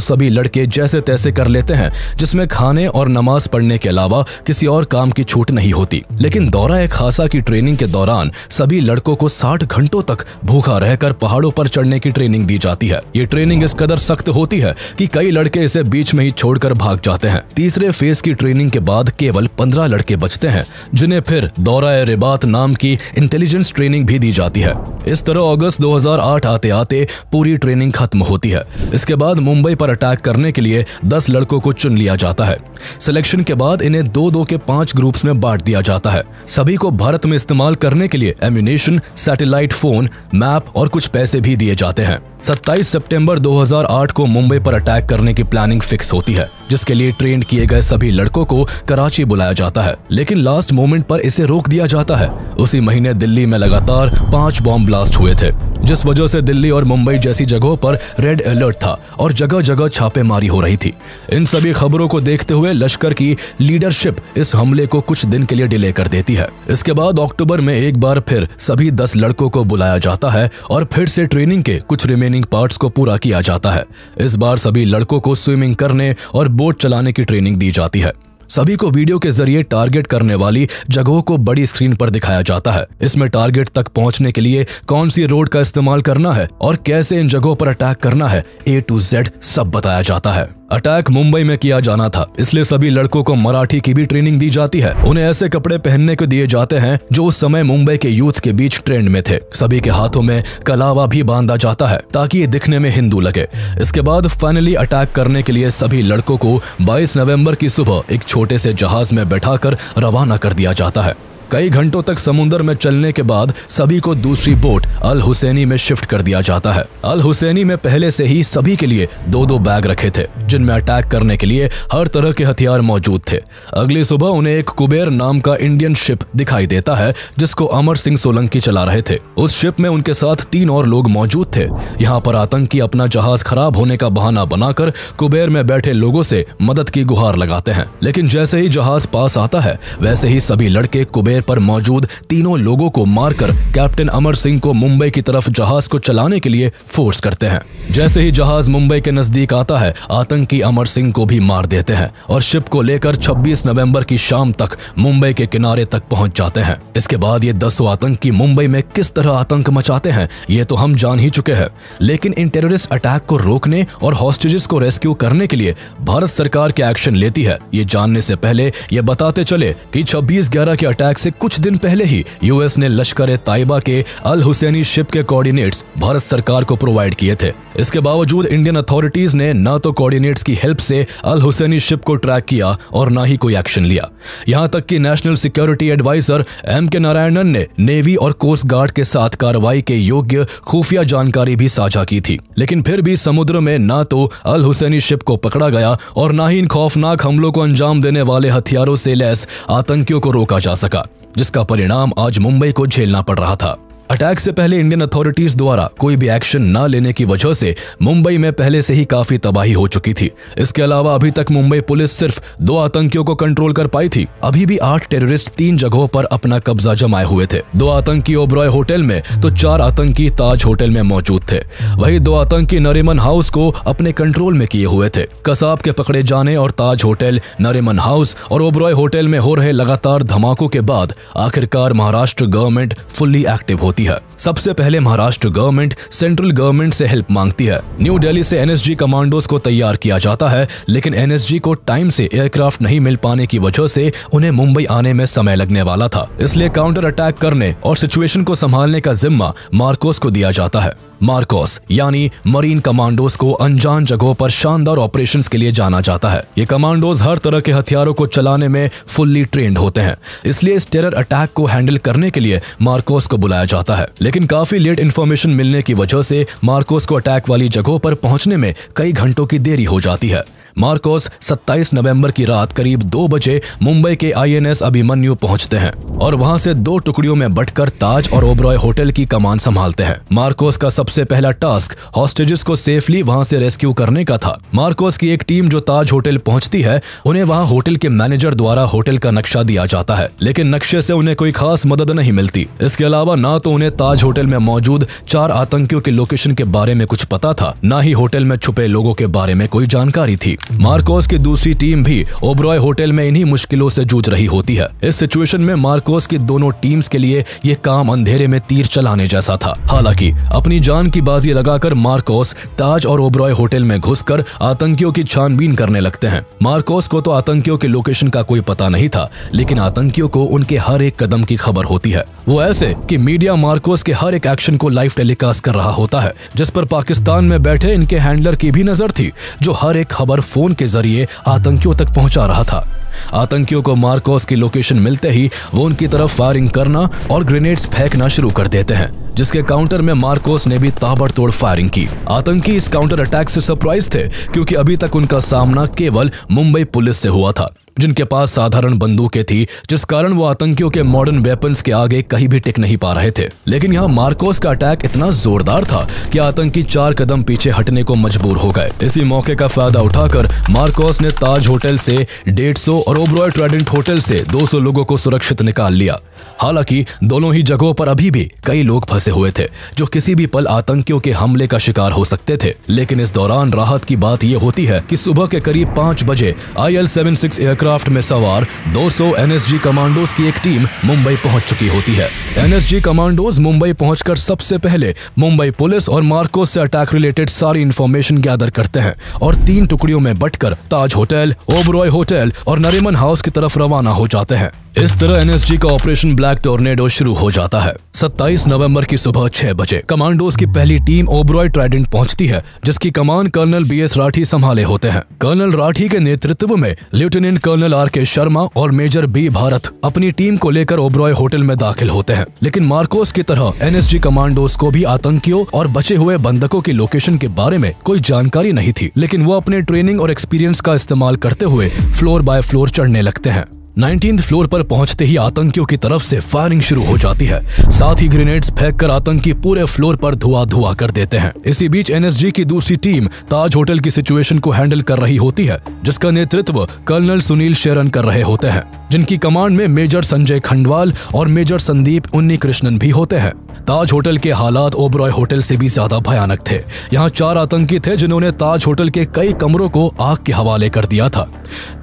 सभी लड़के जैसे तैसे कर लेते हैं, जिसमें खाने और नमाज पढ़ने के अलावा किसी और काम की छूट नहीं होती। लेकिन दौरा-ए खासा की ट्रेनिंग के दौरान सभी लड़कों को 60 घंटों तक भूखा रहकर पहाड़ों पर चढ़ने की ट्रेनिंग दी जाती है। ये ट्रेनिंग इस कदर सख्त होती है कि कई लड़के इसे बीच में ही छोड़कर भाग जाते हैं। तीसरे फेज की ट्रेनिंग के बाद केवल 15 लड़के बचते हैं, जिन्हें फिर दौरा-ए रिबात नाम की इंटेलिजेंस ट्रेनिंग भी दी जाती है। इस तरह अगस्त 2008 आते आते पूरी ट्रेनिंग खत्म होती है। इसके बाद मुंबई पर अटैक करने के लिए 10 लड़कों को चुन लिया जाता है। सिलेक्शन के बाद इन्हें 2-2 के 5 ग्रुप्स में बांट दिया जाता है। सभी को भारत में इस्तेमाल करने के लिए एम्यूनेशन, सैटेलाइट फोन, मैप और कुछ पैसे भी दिए जाते हैं। 27 सितंबर 2008 को मुंबई पर अटैक करने की प्लानिंग फिक्स होती है, जिसके लिए ट्रेन किए गए सभी लड़कों को कराची बुलाया जाता है, लेकिन लास्ट मोमेंट पर इसे रोक दिया जाता है। उसी महीने दिल्ली में लगातार 5 बॉम्ब ब्लास्ट हुए थे, जिस वजह से दिल्ली और मुंबई जैसी जगहों पर रेड अलर्ट था और जगह जगह छापेमारी हो रही थी। इन सभी खबरों को देखते हुए लश्कर की लीडरशिप इस हमले को कुछ दिन के लिए डिले कर देती है। इसके बाद अक्टूबर में एक बार फिर सभी 10 लड़कों को बुलाया जाता है और फिर से ट्रेनिंग के कुछ रिमेनिंग पार्ट्स को पूरा किया जाता है। इस बार सभी लड़कों को स्विमिंग करने और बोट चलाने की ट्रेनिंग दी जाती है। सभी को वीडियो के जरिए टारगेट करने वाली जगहों को बड़ी स्क्रीन पर दिखाया जाता है। इसमें टारगेट तक पहुंचने के लिए कौन सी रोड का इस्तेमाल करना है और कैसे इन जगहों पर अटैक करना है, A to Z सब बताया जाता है। अटैक मुंबई में किया जाना था, इसलिए सभी लड़कों को मराठी की भी ट्रेनिंग दी जाती है। उन्हें ऐसे कपड़े पहनने को दिए जाते हैं जो उस समय मुंबई के यूथ के बीच ट्रेंड में थे। सभी के हाथों में कलावा भी बांधा जाता है ताकि ये दिखने में हिंदू लगे। इसके बाद फाइनली अटैक करने के लिए सभी लड़कों को 22 नवंबर की सुबह एक छोटे से जहाज में बैठाकर रवाना कर दिया जाता है। कई घंटों तक समुद्र में चलने के बाद सभी को दूसरी बोट अल हुसैनी में शिफ्ट कर दिया जाता है। अल हुसैनी में पहले से ही सभी के लिए 2-2 बैग रखे थे, जिनमें अटैक करने के लिए हर तरह के हथियार मौजूद थे। अगली सुबह उन्हें एक कुबेर नाम का इंडियन शिप दिखाई देता है, जिसको अमर सिंह सोलंकी चला रहे थे। उस शिप में उनके साथ 3 और लोग मौजूद थे। यहाँ पर आतंकी अपना जहाज खराब होने का बहाना बनाकर कुबेर में बैठे लोगों से मदद की गुहार लगाते हैं, लेकिन जैसे ही जहाज पास आता है वैसे ही सभी लड़के कुबेर पर मौजूद 3 लोगों को मारकर कैप्टन अमर सिंह को मुंबई की तरफ जहाज को चलाने के लिए फोर्स करते हैं। जैसे ही जहाज मुंबई के नजदीक आता है, आतंकी अमर सिंह को भी मार देते हैं और शिप को लेकर 26 नवंबर की शाम तक मुंबई के किनारे तक पहुंच जाते हैं। इसके बाद ये 10 आतंकी मुंबई में किस तरह आतंक मचाते हैं ये तो हम जान ही चुके हैं, लेकिन इन टेररिस्ट अटैक को रोकने और हॉस्टेजेस को रेस्क्यू करने के लिए भारत सरकार क्या एक्शन लेती है, ये जानने से पहले ये बताते चले कि 26/11 के अटैक से कुछ दिन पहले ही यूएस ने लश्कर ए ताइबा के अल हुसैनी शिप के कोऑर्डिनेट्स भारत सरकार को प्रोवाइड किए थे। इसके बावजूद इंडियन अथॉरिटीज ने न तो कोऑर्डिनेट्स की हेल्प से अल हुसैनी शिप को ट्रैक किया और ना ही कोई एक्शन लिया। यहां तक कि national security adviser M.K. Narayanan ने नेवी और कोस्ट गार्ड के साथ कार्रवाई के योग्य खुफिया जानकारी भी साझा की थी, लेकिन फिर भी समुद्र में ना तो अल हुसैनी शिप को पकड़ा गया और ना ही इन खौफनाक हमलों को अंजाम देने वाले हथियारों से लैस आतंकियों को रोका जा सका, जिसका परिणाम आज मुंबई को झेलना पड़ रहा था। अटैक से पहले इंडियन अथॉरिटीज द्वारा कोई भी एक्शन न लेने की वजह से मुंबई में पहले से ही काफी तबाही हो चुकी थी। इसके अलावा अभी तक मुंबई पुलिस सिर्फ 2 आतंकियों को कंट्रोल कर पाई थी। अभी भी 8 टेररिस्ट 3 जगहों पर अपना कब्जा जमाए हुए थे। 2 आतंकी ओबरॉय होटल में तो 4 आतंकी ताज होटल में मौजूद थे। वही 2 आतंकी नरीमन हाउस को अपने कंट्रोल में किए हुए थे। कसाब के पकड़े जाने और ताज होटल, नरीमन हाउस और ओबरॉय होटल में हो रहे लगातार धमाकों के बाद आखिरकार महाराष्ट्र गवर्नमेंट फुल्ली एक्टिव होती है। सबसे पहले महाराष्ट्र गवर्नमेंट सेंट्रल गवर्नमेंट से हेल्प मांगती है। न्यू दिल्ली से NSG कमांडोज को तैयार किया जाता है, लेकिन NSG को टाइम से एयरक्राफ्ट नहीं मिल पाने की वजह से उन्हें मुंबई आने में समय लगने वाला था। इसलिए काउंटर अटैक करने और सिचुएशन को संभालने का जिम्मा मार्कोस को दिया जाता है। मार्कोस यानी मरीन कमांडोज को अनजान जगहों पर शानदार ऑपरेशंस के लिए जाना जाता है। ये कमांडोज हर तरह के हथियारों को चलाने में फुल्ली ट्रेंड होते हैं, इसलिए इस टेरर अटैक को हैंडल करने के लिए मार्कोस को बुलाया जाता है। लेकिन काफी लेट इन्फॉर्मेशन मिलने की वजह से मार्कोस को अटैक वाली जगहों पर पहुंचने में कई घंटों की देरी हो जाती है। मार्कोस 27 नवंबर की रात करीब 2 बजे मुंबई के INS अभिमन्यु पहुंचते हैं और वहां से 2 टुकड़ियों में बंटकर ताज और ओबरॉय होटल की कमान संभालते हैं। मार्कोस का सबसे पहला टास्क हॉस्टेजेस को सेफली वहां से रेस्क्यू करने का था। मार्कोस की एक टीम जो ताज होटल पहुंचती है, उन्हें वहां होटल के मैनेजर द्वारा होटल का नक्शा दिया जाता है, लेकिन नक्शे से उन्हें कोई खास मदद नहीं मिलती। इसके अलावा ना तो उन्हें ताज होटल में मौजूद 4 आतंकियों के लोकेशन के बारे में कुछ पता था, ना ही होटल में छुपे लोगों के बारे में कोई जानकारी थी। मार्कोस की दूसरी टीम भी ओबरॉय होटल में इन्हीं मुश्किलों से जूझ रही होती है। इस सिचुएशन में मार्कोस की दोनों टीम्स के लिए ये काम अंधेरे में तीर चलाने जैसा था। हालांकि अपनी जान की बाजी लगाकर मार्कोस ताज और ओबरॉय होटल में घुसकर आतंकियों की छानबीन करने लगते हैं। मार्कोस को तो आतंकियों के लोकेशन का कोई पता नहीं था, लेकिन आतंकियों को उनके हर एक कदम की खबर होती है। वो ऐसे कि मीडिया मार्कोस के हर एक एक्शन को लाइव टेलीकास्ट कर रहा होता है, जिस पर पाकिस्तान में बैठे इनके हैंडलर की भी नजर थी, जो हर एक खबर फोन के जरिए आतंकियों तक पहुंचा रहा था। आतंकियों को मार्कोस की लोकेशन मिलते ही वो उनकी तरफ फायरिंग करना और ग्रेनेड्स फेंकना शुरू कर देते हैं, जिसके काउंटर में मार्कोस ने भी ताबड़तोड़ फायरिंग की। आतंकी इस काउंटर अटैक से सरप्राइज थे क्योंकि अभी तक उनका सामना केवल मुंबई पुलिस से हुआ था, जिनके पास साधारण बंदूकें थी, जिस कारण वो आतंकियों के मॉडर्न वेपन्स के आगे कहीं भी टिक नहीं पा रहे थे। लेकिन यहाँ मार्कोस का अटैक इतना जोरदार था कि आतंकी 4 कदम पीछे हटने को मजबूर हो गए। इसी मौके का फायदा उठाकर मार्कोस ने ताज होटल से 150 और ओबरॉय ट्राइडेंट होटल से 200 लोगों को सुरक्षित निकाल लिया। हालांकि दोनों ही जगहों पर अभी भी कई लोग फंसे हुए थे जो किसी भी पल आतंकियों के हमले का शिकार हो सकते थे। लेकिन इस दौरान राहत की बात यह होती है कि सुबह के करीब 5 बजे IL-76 एयरक्राफ्ट में सवार 200 NSG कमांडोज की एक टीम मुंबई पहुंच चुकी होती है। NSG कमांडोज मुंबई पहुंचकर सबसे पहले मुंबई पुलिस और मार्कोस से अटैक रिलेटेड सारी इंफॉर्मेशन गैदर करते हैं और 3 टुकड़ियों में बंटकर ताज होटल, ओबरॉय होटल और नरीमन हाउस की तरफ रवाना हो जाते हैं। इस तरह NSG का ऑपरेशन ब्लैक टोर्नेडो शुरू हो जाता है। 27 नवंबर की सुबह 6 बजे कमांडोज की पहली टीम ओबरॉय ट्राइडेंट पहुंचती है, जिसकी कमान कर्नल BS राठी संभाले होते हैं। कर्नल राठी के नेतृत्व में लेफ्टिनेंट कर्नल RK शर्मा और मेजर B भारत अपनी टीम को लेकर ओबरॉय होटल में दाखिल होते हैं। लेकिन मार्कोस की तरह NSG कमांडोज को भी आतंकियों और बचे हुए बंधकों की लोकेशन के बारे में कोई जानकारी नहीं थी, लेकिन वो अपने ट्रेनिंग और एक्सपीरियंस का इस्तेमाल करते हुए फ्लोर बाय फ्लोर चढ़ने लगते हैं। 19th फ्लोर पर पहुंचते ही आतंकियों की तरफ से फायरिंग शुरू हो जाती है। साथ ही ग्रेनेड्स फेंककर आतंकी पूरे फ्लोर पर धुआं कर देते हैं। इसी बीच NSG की दूसरी टीम ताज होटल की सिचुएशन को हैंडल कर रही होती है, जिसका नेतृत्व कर्नल सुनील शेरन कर रहे होते हैं, जिनकी कमांड में मेजर संजय खंडवाल और मेजर संदीप उन्नीकृष्णन भी होते हैं। ताज होटल के हालात ओबरॉय होटल से भी ज्यादा भयानक थे। यहाँ 4 आतंकी थे जिन्होंने ताज होटल के कई कमरों को आग के हवाले कर दिया था।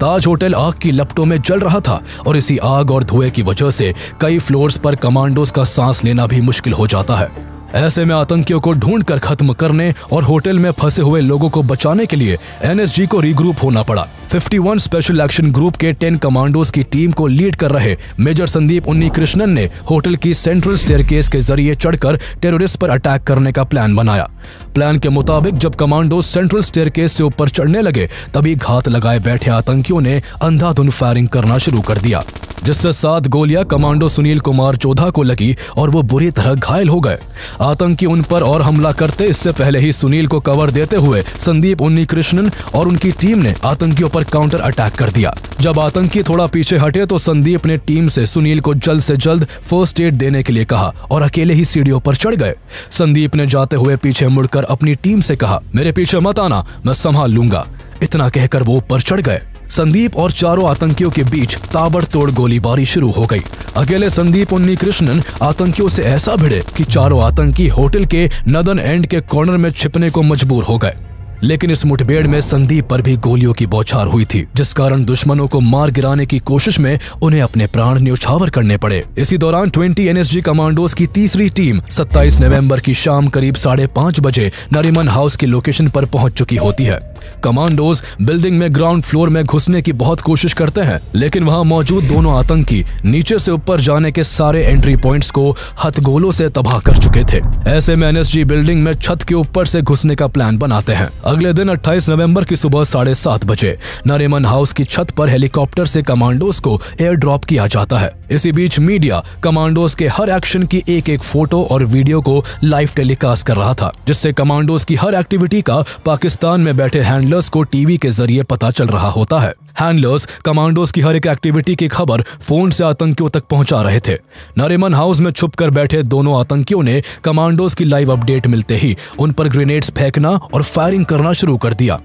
ताज होटल आग की लपटों में जल रहा था और इसी आग और धुएं की वजह से कई फ्लोर्स पर कमांडोज का सांस लेना भी मुश्किल हो जाता है। ऐसे में आतंकियों को ढूंढकर खत्म करने और होटल में फंसे हुए लोगों को बचाने के लिए NSG को रीग्रुप होना पड़ा। 51 स्पेशल एक्शन ग्रुप के 10 कमांडोज की टीम को लीड कर रहे मेजर संदीप उन्नीकृष्णन ने होटल की सेंट्रल स्टेयरकेस के जरिए चढ़कर टेररिस्ट पर अटैक करने का प्लान बनाया। प्लान के मुताबिक जब कमांडोज सेंट्रल स्टेयरकेस से ऊपर चढ़ने लगे, तभी घात लगाए बैठे आतंकियों ने अंधाधुंध फायरिंग करना शुरू कर दिया, जिससे 7 गोलियां कमांडो सुनील कुमार चौधा को लगी और वो बुरी तरह घायल हो गए। आतंकी उन पर और हमला करते इससे पहले ही सुनील को कवर देते हुए संदीप उन्नीकृष्णन और उनकी टीम ने आतंकियों पर काउंटर अटैक कर दिया। जब आतंकी थोड़ा पीछे हटे तो संदीप ने टीम से सुनील को जल्द से जल्द फर्स्ट एड देने के लिए कहा और अकेले ही सीढ़ियों पर चढ़ गए। संदीप ने जाते हुए पीछे मुड़कर अपनी टीम से कहा, मेरे पीछे मत आना, मैं संभाल लूंगा। इतना कहकर वो ऊपर चढ़ गए। संदीप और चारों आतंकियों के बीच ताबड़तोड़ गोलीबारी शुरू हो गई। अकेले संदीप उन्नीकृष्णन आतंकियों से ऐसा भिड़े कि चारों आतंकी होटल के नदन एंड के कॉर्नर में छिपने को मजबूर हो गए। लेकिन इस मुठभेड़ में संदीप पर भी गोलियों की बौछार हुई थी, जिस कारण दुश्मनों को मार गिराने की कोशिश में उन्हें अपने प्राण न्यौछावर करने पड़े। इसी दौरान 20 NSG कमांडोज की तीसरी टीम 27 नवंबर की शाम करीब 5:30 बजे नरीमन हाउस की लोकेशन पर पहुंच चुकी होती है। कमांडोज बिल्डिंग में ग्राउंड फ्लोर में घुसने की बहुत कोशिश करते हैं, लेकिन वहां मौजूद दोनों आतंकी नीचे से ऊपर जाने के सारे एंट्री पॉइंट्स को हथगोलों से तबाह कर चुके थे। ऐसे में NSG बिल्डिंग में छत के ऊपर से घुसने का प्लान बनाते हैं। अगले दिन 28 नवंबर की सुबह 7:30 बजे नरीमन हाउस की छत पर हेलीकॉप्टर से कमांडोज को एयर ड्रॉप किया जाता है। इसी बीच मीडिया कमांडोज के हर एक्शन की एक फोटो और वीडियो को लाइव टेलीकास्ट कर रहा था, जिससे कमांडोज की हर एक्टिविटी का पाकिस्तान में बैठे हैंडलर्स को टीवी के जरिए पता चल रहा होता है। हैंडलर्स कमांडोज की हर एक एक्टिविटी की खबर फोन से आतंकियों तक पहुंचा रहे थे। नरीमन हाउस में छुपकर बैठे दोनों आतंकियों ने कमांडोज की लाइव अपडेट मिलते ही उन पर ग्रेनेड्स फेंकना और फायरिंग करना शुरू कर दिया,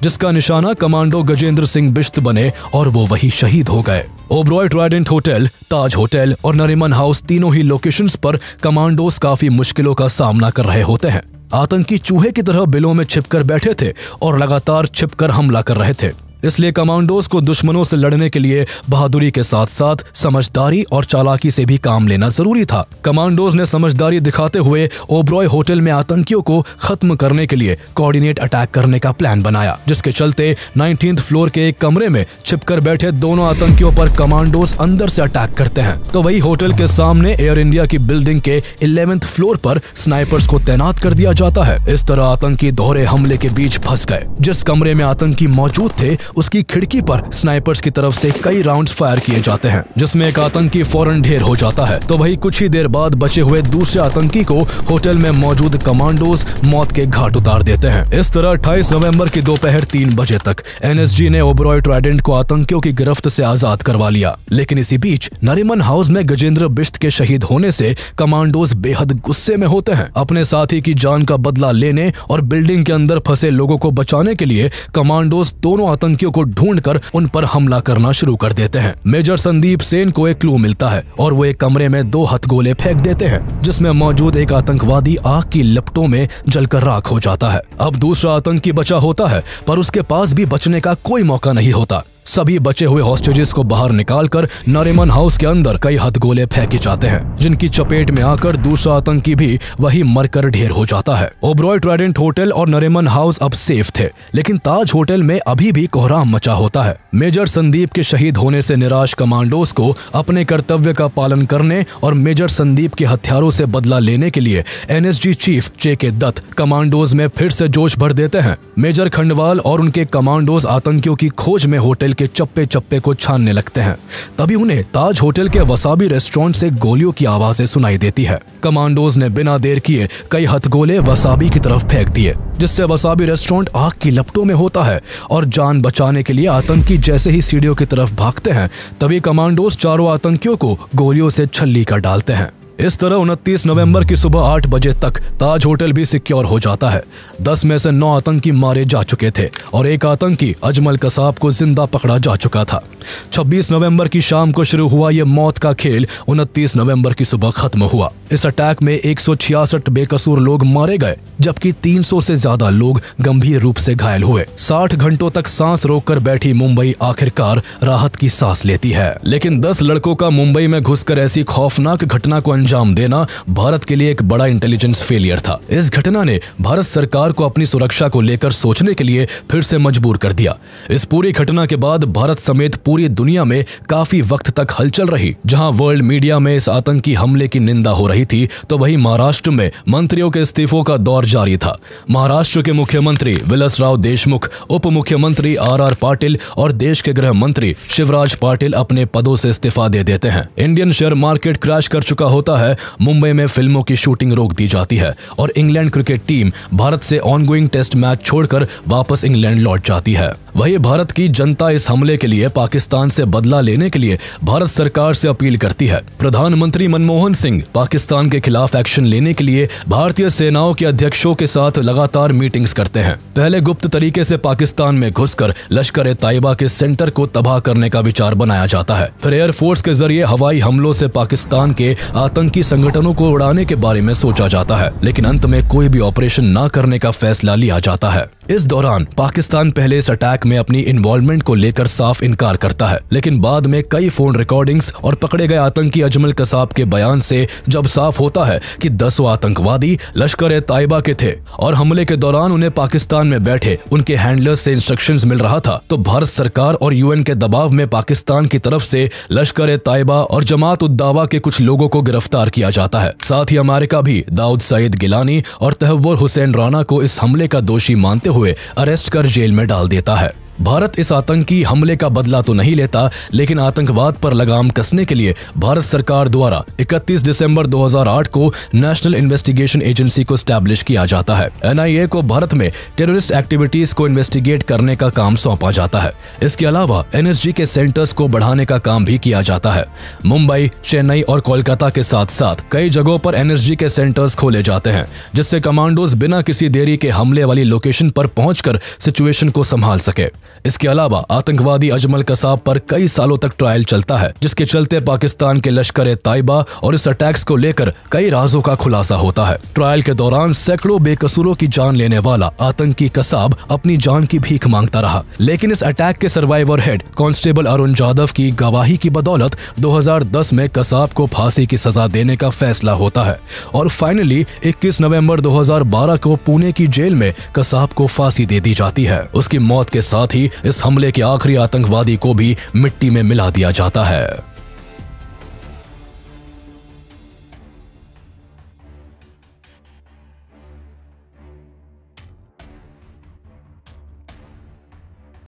जिसका निशाना कमांडो गजेंद्र सिंह बिश्त बने और वो वही शहीद हो गए। ओबरॉय ट्राइडेंट होटल, ताज होटल और नरीमन हाउस तीनों ही लोकेशंस पर कमांडोज काफी मुश्किलों का सामना कर रहे होते हैं। आतंकी चूहे की तरह बिलों में छिपकर बैठे थे और लगातार छिपकर हमला कर रहे थे। इसलिए कमांडोज को दुश्मनों से लड़ने के लिए बहादुरी के साथ साथ समझदारी और चालाकी से भी काम लेना जरूरी था। कमांडोज ने समझदारी दिखाते हुए ओबरॉय होटल में आतंकियों को खत्म करने के लिए कोऑर्डिनेट अटैक करने का प्लान बनाया, जिसके चलते 19th फ्लोर के एक कमरे में छिपकर बैठे दोनों आतंकियों पर कमांडोज अंदर से अटैक करते हैं, तो वही होटल के सामने एयर इंडिया की बिल्डिंग के 11th फ्लोर पर स्नाइपर्स को तैनात कर दिया जाता है। इस तरह आतंकी दोहरे हमले के बीच फंस गए। जिस कमरे में आतंकी मौजूद थे उसकी खिड़की पर स्नाइपर्स की तरफ से कई राउंड्स फायर किए जाते हैं, जिसमें एक आतंकी फौरन ढेर हो जाता है। तो वही कुछ ही देर बाद बचे हुए दूसरे आतंकी को होटल में मौजूद कमांडोज मौत के घाट उतार देते हैं। इस तरह 28 नवंबर की दोपहर 3 बजे तक एनएसजी ने ओबरॉय ट्राइडेंट को आतंकियों की गिरफ्त से आजाद करवा लिया। लेकिन इसी बीच नरीमन हाउस में गजेंद्र बिष्ट के शहीद होने से कमांडोज बेहद गुस्से में होते हैं। अपने साथी की जान का बदला लेने और बिल्डिंग के अंदर फंसे लोगों को बचाने के लिए कमांडोज दोनों आतंकियों को ढूंढकर उन पर हमला करना शुरू कर देते हैं। मेजर संदीप सेन को एक क्लू मिलता है और वो एक कमरे में 2 हथगोले फेंक देते हैं, जिसमें मौजूद एक आतंकवादी आग की लपटों में जलकर राख हो जाता है। अब दूसरा आतंकी बचा होता है, पर उसके पास भी बचने का कोई मौका नहीं होता। सभी बचे हुए हॉस्टेजेस को बाहर निकालकर नरीमन हाउस के अंदर कई हथगोले फेंके जाते हैं, जिनकी चपेट में आकर दूसरा आतंकी भी वही मरकर ढेर हो जाता है। ओबरॉय ट्राइडेंट होटल और नरीमन हाउस अब सेफ थे, लेकिन ताज होटल में अभी भी कोहराम मचा होता है। मेजर संदीप के शहीद होने से निराश कमांडोज को अपने कर्तव्य का पालन करने और मेजर संदीप के हथियारों से बदला लेने के लिए एनएसजी चीफ जेके दत्त कमांडोज में फिर से जोश भर देते हैं। मेजर खंडवाल और उनके कमांडोज आतंकियों की खोज में होटल के चप्पे चप्पे को छानने लगते हैं। तभी उन्हें ताज होटल के वसाबी रेस्टोरेंट से गोलियों की आवाजें सुनाई देती है। कमांडोज ने बिना देर किए कई हथगोले वसाबी की तरफ फेंक दिए, जिससे वसाबी रेस्टोरेंट आग की लपटों में होता है और जान बचाने के लिए आतंकी जैसे ही सीढ़ियों की तरफ भागते हैं, तभी कमांडोज चारों आतंकियों को गोलियों से छल्ली कर डालते हैं। इस तरह 29 नवंबर की सुबह 8 बजे तक ताज होटल भी सिक्योर हो जाता है। 10 में से 9 आतंकी मारे जा चुके थे और एक आतंकी अजमल कसाब को जिंदा पकड़ा जा चुका था। 26 नवंबर की शाम को शुरू हुआ ये मौत का खेल 29 नवंबर की सुबह खत्म हुआ। इस अटैक में 166 बेकसूर लोग मारे गए, जबकि 300 से ज्यादा लोग गंभीर रूप से घायल हुए। 60 घंटों तक सांस रोककर बैठी मुंबई आखिरकार राहत की सांस लेती है। लेकिन 10 लड़कों का मुंबई में घुसकर ऐसी खौफनाक घटना को अंजाम देना भारत के लिए एक बड़ा इंटेलिजेंस फेलियर था। इस घटना ने भारत सरकार को अपनी सुरक्षा को लेकर सोचने के लिए फिर से मजबूर कर दिया। इस पूरी घटना के बाद भारत समेत पूरी दुनिया में काफी वक्त तक हलचल रही। जहां वर्ल्ड मीडिया में इस आतंकी हमले की निंदा हो रही थी, तो वहीं महाराष्ट्र में मंत्रियों के इस्तीफों का दौर जारी था। महाराष्ट्र के मुख्यमंत्री विलासराव देशमुख, उप मुख्यमंत्री आर पाटिल और देश के गृह मंत्री शिवराज पाटिल अपने पदों से इस्तीफा दे देते हैं। इंडियन शेयर मार्केट क्रैश कर चुका होता है। मुंबई में फिल्मों की शूटिंग रोक दी जाती है और इंग्लैंड क्रिकेट टीम भारत से ऑनगोइंग टेस्ट मैच छोड़कर वापस इंग्लैंड लौट जाती है। वही भारत की जनता इस हमले के लिए पाकिस्तान से बदला लेने के लिए भारत सरकार से अपील करती है। प्रधानमंत्री मनमोहन सिंह पाकिस्तान के खिलाफ एक्शन लेने के लिए भारतीय सेनाओं के अध्यक्षों के साथ लगातार मीटिंग्स करते हैं। पहले गुप्त तरीके से पाकिस्तान में घुसकर लश्कर ताइबा के सेंटर को तबाह करने का विचार बनाया जाता है। फिर एयरफोर्स के जरिए हवाई हमलों से पाकिस्तान के आतंकी संगठनों को उड़ाने के बारे में सोचा जाता है, लेकिन अंत में कोई भी ऑपरेशन न करने का फैसला लिया जाता है। इस दौरान पाकिस्तान पहले इस अटैक में अपनी इन्वॉल्वमेंट को लेकर साफ इनकार करता है, लेकिन बाद में कई फोन रिकॉर्डिंग्स और पकड़े गए आतंकी अजमल कसाब के बयान से जब साफ होता है कि 10 आतंकवादी लश्कर ताइबा के थे और हमले के दौरान उन्हें पाकिस्तान में बैठे उनके हैंडलर्स से इंस्ट्रक्शंस मिल रहा था, तो भारत सरकार और यूएन के दबाव में पाकिस्तान की तरफ से लश्कर ताइबा और जमात उद दावा के कुछ लोगों को गिरफ्तार किया जाता है। साथ ही अमेरिका भी दाऊद सईद गिलानी और तहव्वुर हुसैन राना को इस हमले का दोषी मानते हुए अरेस्ट कर जेल में डाल देता है। भारत इस आतंकी हमले का बदला तो नहीं लेता, लेकिन आतंकवाद पर लगाम कसने के लिए भारत सरकार द्वारा 31 दिसंबर 2008 को नेशनल इन्वेस्टिगेशन एजेंसी को स्टैब्लिश किया जाता है। एनआईए को भारत में टेररिस्ट एक्टिविटीज को इन्वेस्टिगेट करने का काम सौंपा जाता है। इसके अलावा एनएसजी के सेंटर्स को बढ़ाने का काम भी किया जाता है। मुंबई, चेन्नई और कोलकाता के साथ साथ कई जगहों पर एनएसजी के सेंटर्स खोले जाते हैं, जिससे कमांडोज बिना किसी देरी के हमले वाली लोकेशन पर पहुंचकर सिचुएशन को संभाल सके। इसके अलावा आतंकवादी अजमल कसाब पर कई सालों तक ट्रायल चलता है, जिसके चलते पाकिस्तान के लश्कर ताइबा और इस अटैक्स को लेकर कई राजों का खुलासा होता है। ट्रायल के दौरान सैकड़ों बेकसूरों की जान लेने वाला आतंकी कसाब अपनी जान की भीख मांगता रहा, लेकिन इस अटैक के survivor head constable Arun Jadhav की गवाही की बदौलत 2010 में कसाब को फांसी की सजा देने का फैसला होता है और फाइनली 21 नवंबर 2012 को पुणे की जेल में कसाब को फांसी दे दी जाती है। उसकी मौत के साथ ही इस हमले के आखिरी आतंकवादी को भी मिट्टी में मिला दिया जाता है।